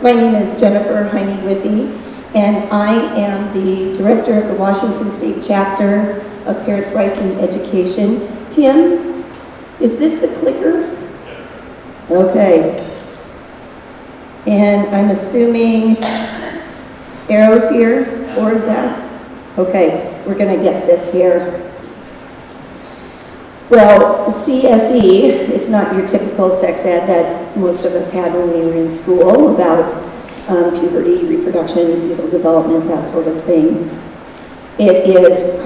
My name is Jennifer Heine-Withee, and I am the director of the Washington State Chapter of Parents' Rights in Education. Tim, is this the clicker? Yes. Okay. And I'm assuming arrows here, forward, back? Okay, we're going to get this here. Well, CSE, it's not your typical sex ed that most of us had when we were in school about puberty, reproduction, fetal development, that sort of thing. It is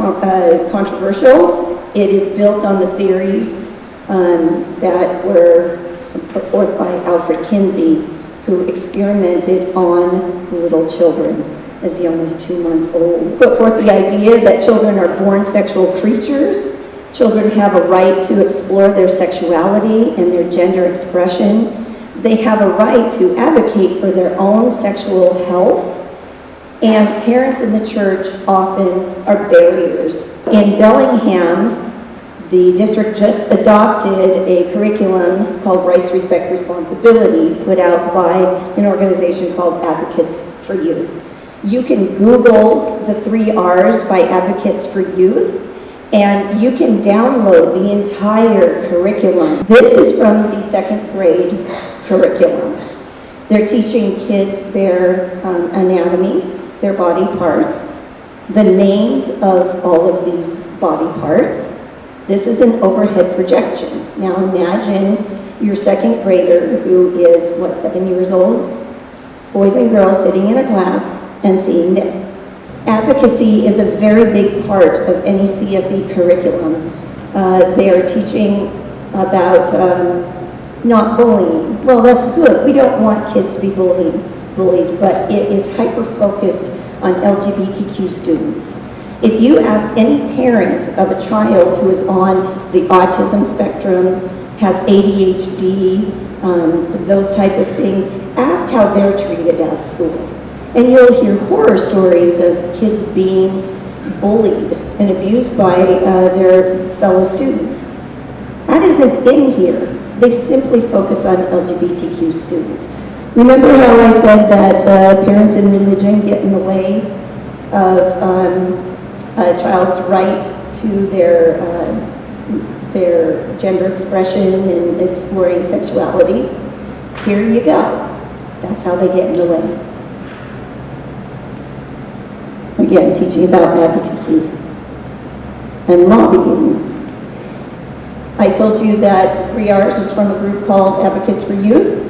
controversial. It is built on the theories that were put forth by Alfred Kinsey, who experimented on little children as young as 2 months old. Put forth the idea that children are born sexual creatures. Children have a right to explore their sexuality and their gender expression. They have a right to advocate for their own sexual health. And parents in the church often are barriers. In Bellingham, the district just adopted a curriculum called Rights, Respect, Responsibility, put out by an organization called Advocates for Youth. You can Google the 3 R's by Advocates for Youth, and you can download the entire curriculum. This is from the 2nd grade curriculum. They're teaching kids their anatomy, their body parts, the names of all of these body parts. This is an overhead projection. Now imagine your 2nd grader who is, 7 years old? Boys and girls sitting in a class and seeing this. Advocacy is a very big part of any CSE curriculum. They are teaching about not bullying. Well, that's good. We don't want kids to be bullied, but it is hyper-focused on LGBTQ students. If you ask any parent of a child who is on the autism spectrum, has ADHD, those type of things, ask how they're treated at school. And you'll hear horror stories of kids being bullied and abused by their fellow students. That isn't in here. They simply focus on LGBTQ students. Remember how I said that parents and religion get in the way of a child's right to their gender expression and exploring sexuality? Here you go. That's how they get in the way. Again, teaching about advocacy and lobbying. I told you that 3 R's is from a group called Advocates for Youth.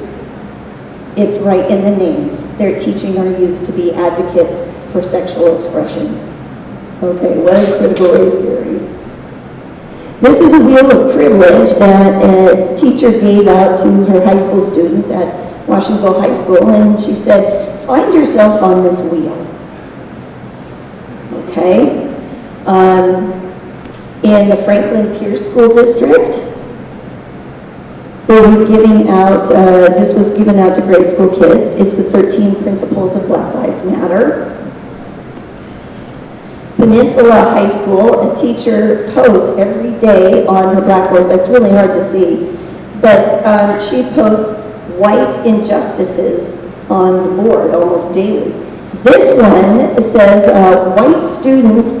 It's right in the name. They're teaching our youth to be advocates for sexual expression. Okay, what is critical race theory? This is a wheel of privilege that a teacher gave out to her high school students at Washington High School, and she said, find yourself on this wheel. Okay, in the Franklin Pierce School District, they were giving out, this was given out to grade school kids. It's the 13 Principles of Black Lives Matter. Peninsula High School, a teacher posts every day on her blackboard. That's really hard to see, but she posts white injustices on the board almost daily. This one says white students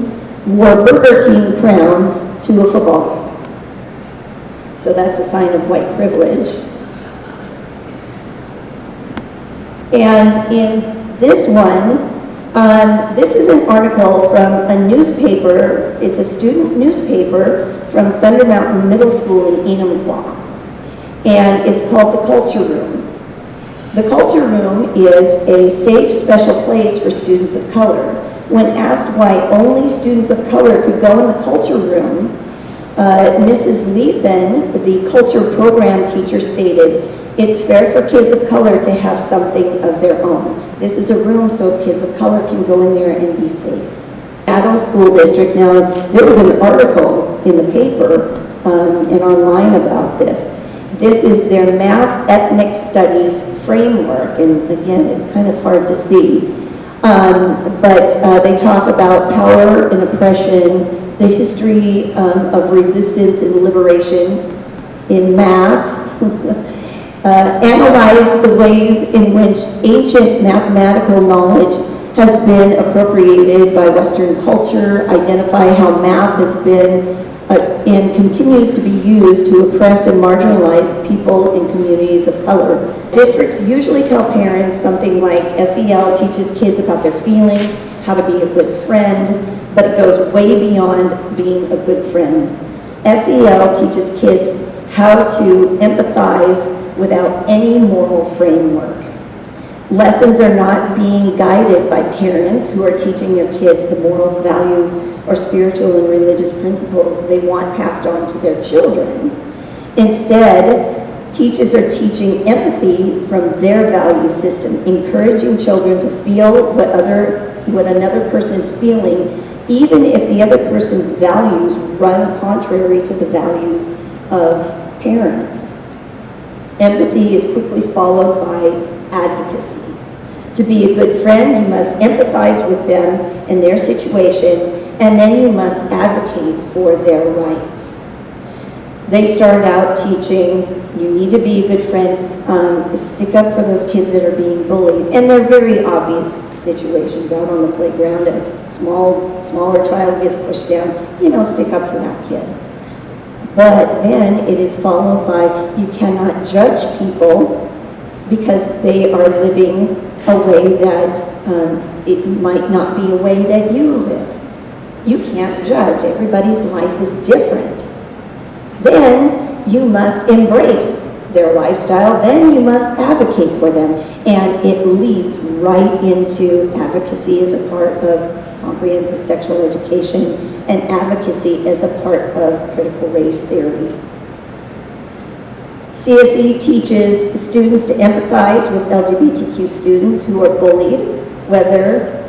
wore Burger King crowns to a football game. So that's a sign of white privilege. And in this one, this is an article from a newspaper. It's a student newspaper from Thunder Mountain Middle School in Enumclaw. And it's called The Culture Room. The Culture Room is a safe, special place for students of color. When asked why only students of color could go in the Culture Room, Mrs. Lethan, the culture program teacher, stated, it's fair for kids of color to have something of their own. This is a room so kids of color can go in there and be safe. Adult School District, now there was an article in the paper and online about this. This is their math ethnic studies framework, and again, it's kind of hard to see. But they talk about power and oppression, the history of resistance and liberation in math, Analyze the ways in which ancient mathematical knowledge has been appropriated by Western culture, identify how math has been and continues to be used to oppress and marginalize people in communities of color. Districts usually tell parents something like SEL teaches kids about their feelings, how to be a good friend, but it goes way beyond being a good friend. SEL teaches kids how to empathize without any moral framework. Lessons are not being guided by parents who are teaching their kids the morals, values, or spiritual and religious principles they want passed on to their children. Instead, teachers are teaching empathy from their value system, encouraging children to feel what another person is feeling, even if the other person's values run contrary to the values of parents. Empathy is quickly followed by advocacy. To be a good friend, you must empathize with them and their situation, and then you must advocate for their rights. They start out teaching, you need to be a good friend, stick up for those kids that are being bullied. And they're very obvious situations out on the playground. A smaller child gets pushed down, stick up for that kid. But then it is followed by, you cannot judge people because they are living a way that it might not be a way that you live. You can't judge. Everybody's life is different. Then you must embrace their lifestyle. Then you must advocate for them. And it leads right into advocacy as a part of comprehensive sexual education and advocacy as a part of critical race theory. CSE teaches students to empathize with LGBTQ students who are bullied, whether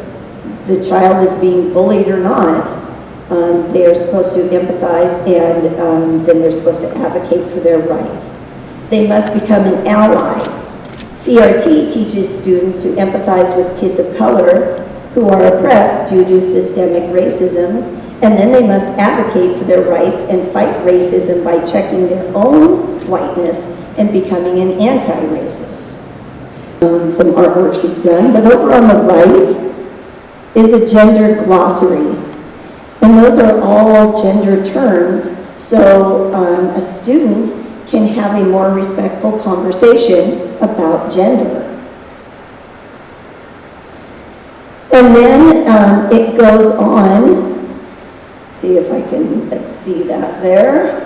the child is being bullied or not. They are supposed to empathize, and then they're supposed to advocate for their rights. They must become an ally. CRT teaches students to empathize with kids of color who are oppressed due to systemic racism, and then they must advocate for their rights and fight racism by checking their own whiteness and becoming an anti-racist. Some artwork she's done, but over on the right is a gender glossary. And those are all gender terms, so a student can have a more respectful conversation about gender. And then it goes on, see if I can see that there.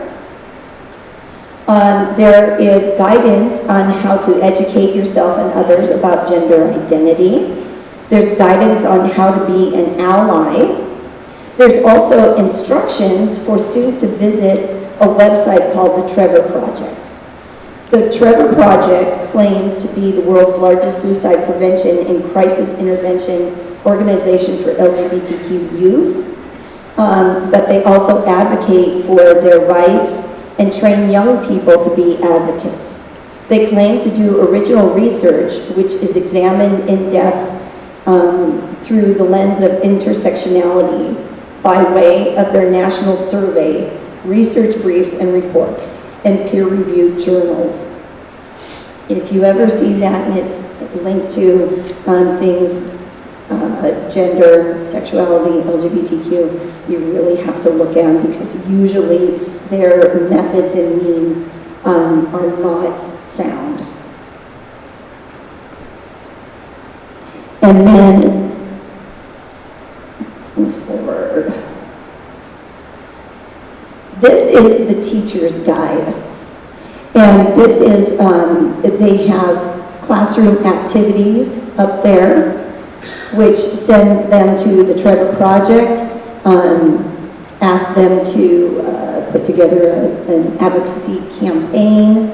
There is guidance on how to educate yourself and others about gender identity. There's guidance on how to be an ally. There's also instructions for students to visit a website called the Trevor Project. The Trevor Project claims to be the world's largest suicide prevention and crisis intervention organization for LGBTQ youth, but they also advocate for their rights and train young people to be advocates. They claim to do original research, which is examined in depth through the lens of intersectionality by way of their national survey, research briefs and reports, and peer-reviewed journals. If you ever see that and it's linked to things, gender, sexuality, LGBTQ, you really have to look at them because usually their methods and means are not sound. And then, move forward. This is the teacher's guide. And this is, they have classroom activities up there, which sends them to the Trevor Project, ask them to put together an advocacy campaign.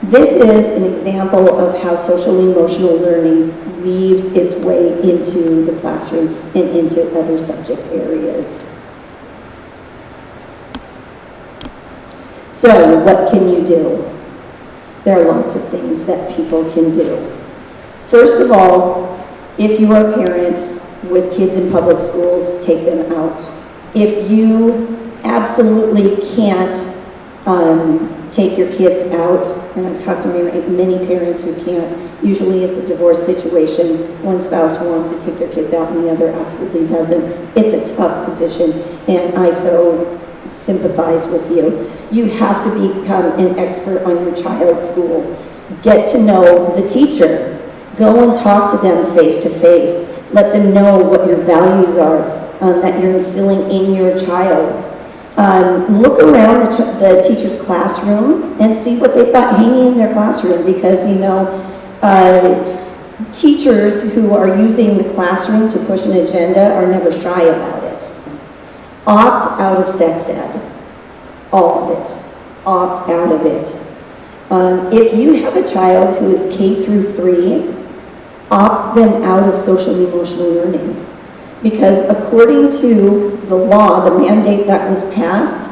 This is an example of how social emotional learning weaves its way into the classroom and into other subject areas. So, what can you do? There are lots of things that people can do. First of all, if you are a parent with kids in public schools, take them out. If you absolutely can't take your kids out, and I've talked to many parents who can't. Usually it's a divorce situation. One spouse wants to take their kids out and the other absolutely doesn't. It's a tough position, and I so sympathize with you. You have to become an expert on your child's school. Get to know the teacher. Go and talk to them face to face. Let them know what your values are that you're instilling in your child. Look around the teacher's classroom and see what they've got hanging in their classroom, because you know, teachers who are using the classroom to push an agenda are never shy about it. Opt out of sex ed. All of it. Opt out of it. If you have a child who is K through 3, opt them out of social and emotional learning. Because according to the law, the mandate that was passed,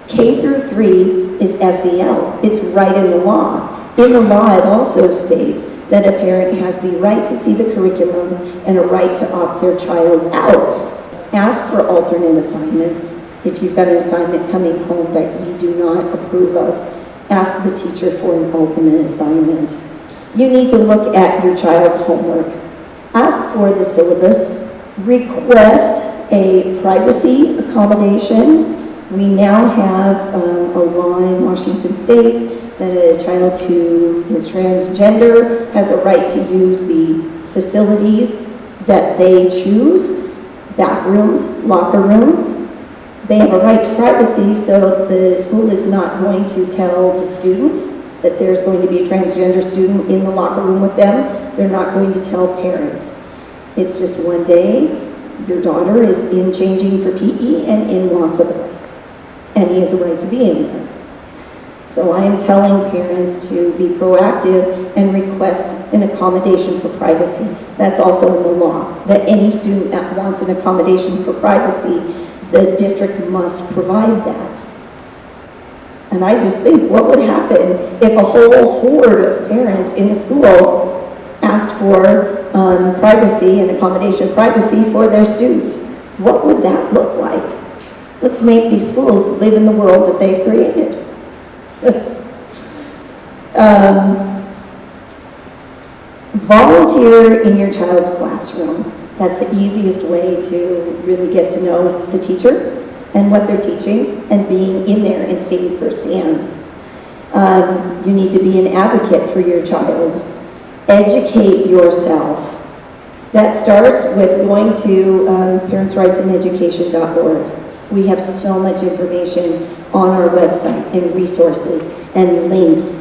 K through 3 is SEL. It's right in the law. In the law, it also states that a parent has the right to see the curriculum and a right to opt their child out. Ask for alternate assignments. If you've got an assignment coming home that you do not approve of, ask the teacher for an alternate assignment. You need to look at your child's homework. Ask for the syllabus. Request a privacy accommodation. We now have a law in Washington State that a child who is transgender has a right to use the facilities that they choose, bathrooms, locker rooms. They have a right to privacy, so the school is not going to tell the students that there's going to be a transgender student in the locker room with them. They're not going to tell parents. It's just one day, your daughter is in changing for PE and in wants a boy. And he has a right to be in there. So I am telling parents to be proactive and request an accommodation for privacy. That's also in the law, that any student that wants an accommodation for privacy, the district must provide that. And I just think, what would happen if a whole horde of parents in a school asked for privacy and accommodation privacy for their student? What would that look like? Let's make these schools live in the world that they've created. Volunteer in your child's classroom. That's the easiest way to really get to know the teacher and what they're teaching, and being in there and seeing firsthand. You need to be an advocate for your child. Educate yourself. That starts with going to parentsrightsineducation.org. We have so much information on our website and resources and links.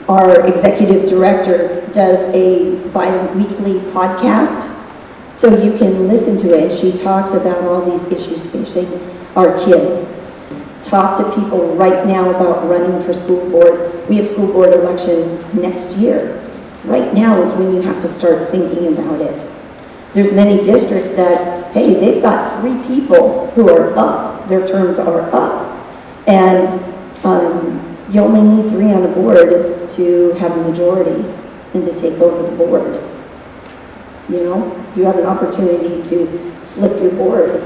Our executive director does a bi-weekly podcast, so you can listen to it. She talks about all these issues facing our kids. Talk to people right now about running for school board. We have school board elections next year. Right now is when you have to start thinking about it. There's many districts that, hey, they've got 3 people who are up. Their terms are up. And you only need 3 on a board to have a majority and to take over the board. You know, you have an opportunity to flip your board.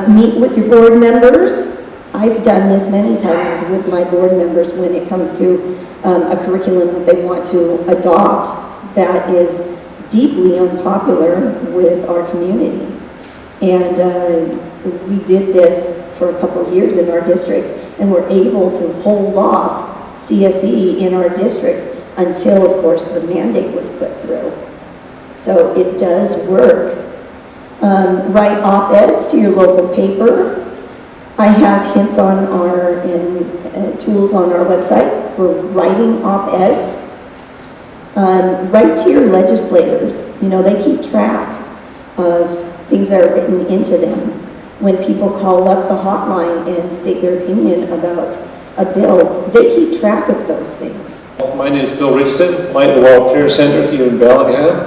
Meet with your board members. I've done this many times with my board members when it comes to a curriculum that they want to adopt that is deeply unpopular with our community. And we did this for a couple of years in our district, and we're able to hold off CSE in our district until, of course, the mandate was put through. So it does work. Write op-eds to your local paper. I have hints on our tools on our website for writing op-eds. Write to your legislators. You know, they keep track of things that are written into them. When people call up the hotline and state their opinion about a bill, they keep track of those things. My name is Bill Richardson, Light and Well Care Center here in Bellingham.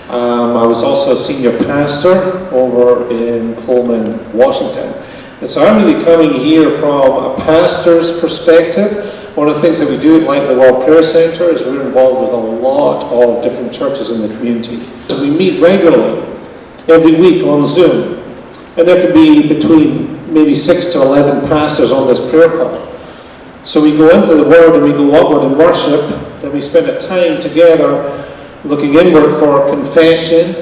I was also a senior pastor over in Pullman, Washington. And so I'm really coming here from a pastor's perspective. One of the things that we do at Light and Well Prayer Center is we're involved with a lot of different churches in the community. So we meet regularly, every week on Zoom. And there could be between maybe 6 to 11 pastors on this prayer call. So we go into the Word and we go upward in worship, then we spend a time together looking inward for confession,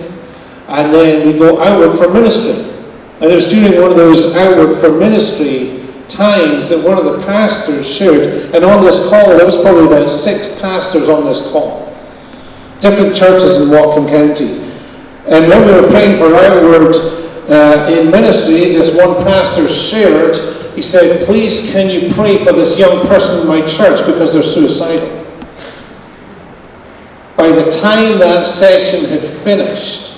and then we go outward for ministry. And it was during one of those outward for ministry times that one of the pastors shared, and on this call, there was probably about 6 pastors on this call, different churches in Whatcom County. And when we were praying for outward in ministry, this one pastor shared, he said, please can you pray for this young person in my church because they're suicidal. By the time that session had finished,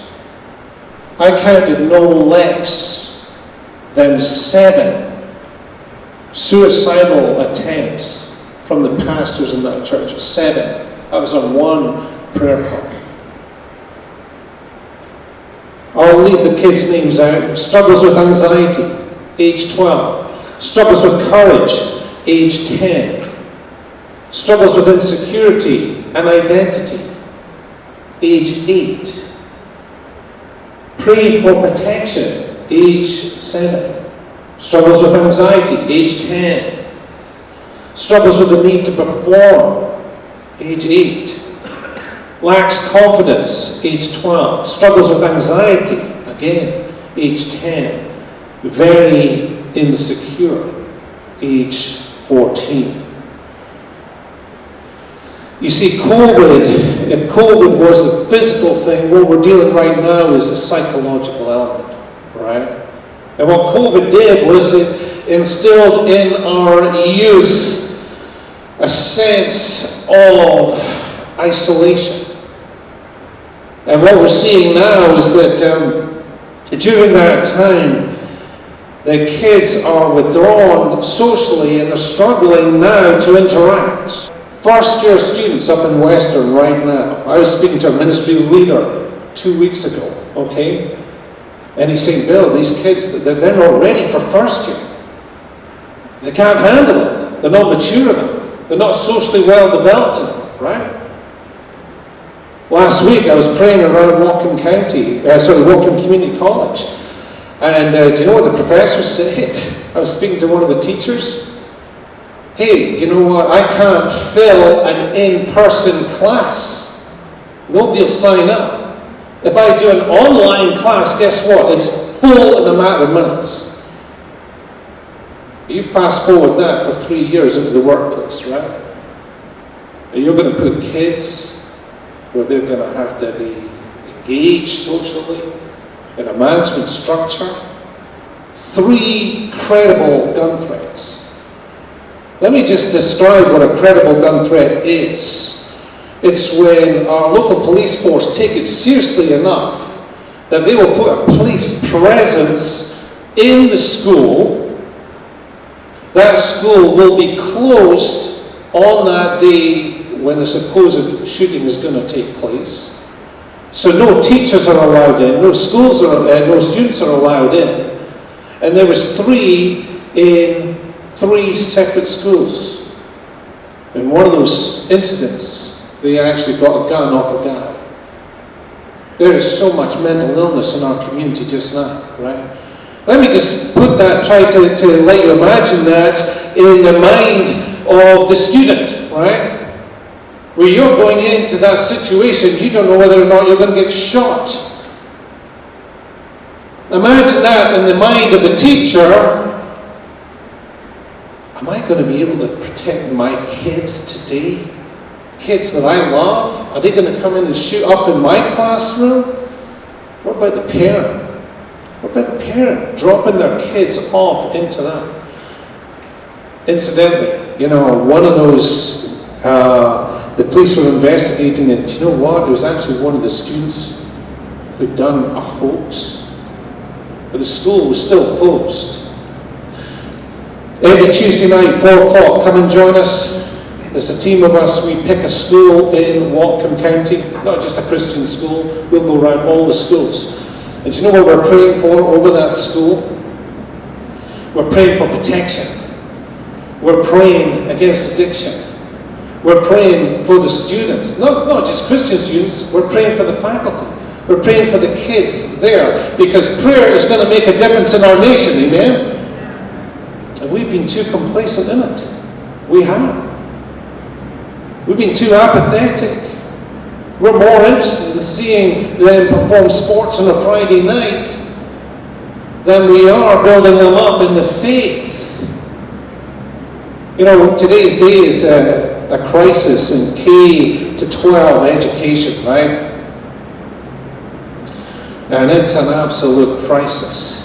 I counted no less than 7 suicidal attempts from the pastors in that church. 7. I was on one prayer call. I'll leave the kids' names out. Struggles with anxiety, age 12. Struggles with courage, age 10. Struggles with insecurity and identity, age 8. PRIE for protection, age 7. Struggles with anxiety, age 10. Struggles with the need to perform, age 8. Lacks confidence, age 12. Struggles with anxiety, again, age 10. Very insecure, age 14. You see, COVID, if COVID was the physical thing, what we're dealing right now is the psychological element, right? And what COVID did was it instilled in our youth a sense of isolation. And what we're seeing now is that during that time, the kids are withdrawn socially and they're struggling now to interact. First-year students up in Western right now. I was speaking to a ministry leader 2 weeks ago, okay? And he's saying, Bill, these kids, they're not ready for first year. They can't handle it. They're not mature enough. They're not socially well developed enough, right? Last week I was praying around Whatcom Community College. And do you know what the professor said? I was speaking to one of the teachers. Hey, do you know what? I can't fill an in-person class. Nobody will sign up. If I do an online class, guess what? It's full in a matter of minutes. You fast forward that for 3 years into the workplace, right? And you're going to put kids where they're going to have to be engaged socially in a management structure. 3 credible gun threats. Let me just describe what a credible gun threat is. It's when our local police force take it seriously enough that they will put a police presence in the school. That school will be closed on that day when the supposed shooting is going to take place. So no teachers are allowed in, no students are allowed in. And there was 3 in 3 separate schools. In one of those incidents, they actually got a gun off a guy. There is so much mental illness in our community just now, right? Let me just put that, try to let you imagine that in the mind of the student, right? Where you're going into that situation, you don't know whether or not you're going to get shot. Imagine that in the mind of the teacher. Am I going to be able to protect my kids today? Kids that I love? Are they going to come in and shoot up in my classroom? What about the parent? What about the parent dropping their kids off into that? Incidentally, you know, one of those, the police were investigating it. Do you know what? It was actually one of the students who'd done a hoax. But the school was still closed. Every Tuesday night, 4 o'clock, come and join us. There's a team of us. We pick a school in Whatcom County, not just a Christian school. We'll go around all the schools. And do you know what we're praying for over that school? We're praying for protection. We're praying against addiction. We're praying for the students. Not just Christian students. We're praying for the faculty. We're praying for the kids there. Because prayer is going to make a difference in our nation. Amen? we've been too complacent in it. We have. We've been too apathetic. We're more interested in seeing them perform sports on a Friday night than we are building them up in the faith. You know, today's day is a crisis in K-12 education, right? And it's an absolute crisis.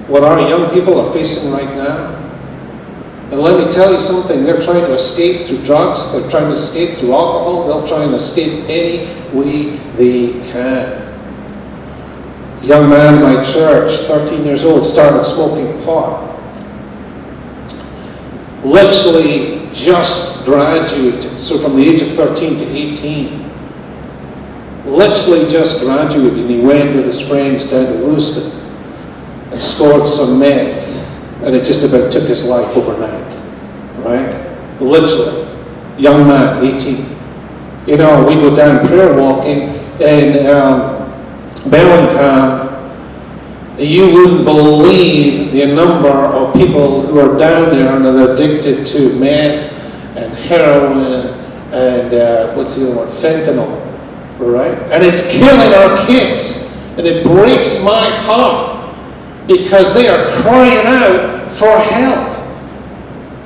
What our young people are facing right now, and let me tell you something, they're trying to escape through drugs, they're trying to escape through alcohol, they'll try and escape any way they can. A young man in my church, 13 years old, started smoking pot. Literally just graduated, so from the age of 13 to 18. Literally just graduated, and he went with his friends down to Lewiston and scored some meth, and it just about took his life overnight, right? Literally. Young man, 18. You know, we go down prayer walking in Bellingham, you wouldn't believe the number of people who are down there and are addicted to meth and heroin and what's the other one? Fentanyl, right? And it's killing our kids, and it breaks my heart because they are crying out for help.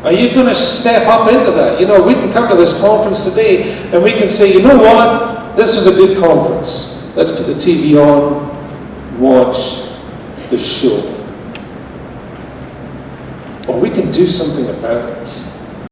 Are you going to step up into that? You know, we can come to this conference today and we can say, you know what? This was a good conference. Let's put the TV on, watch the show. Or we can do something about it.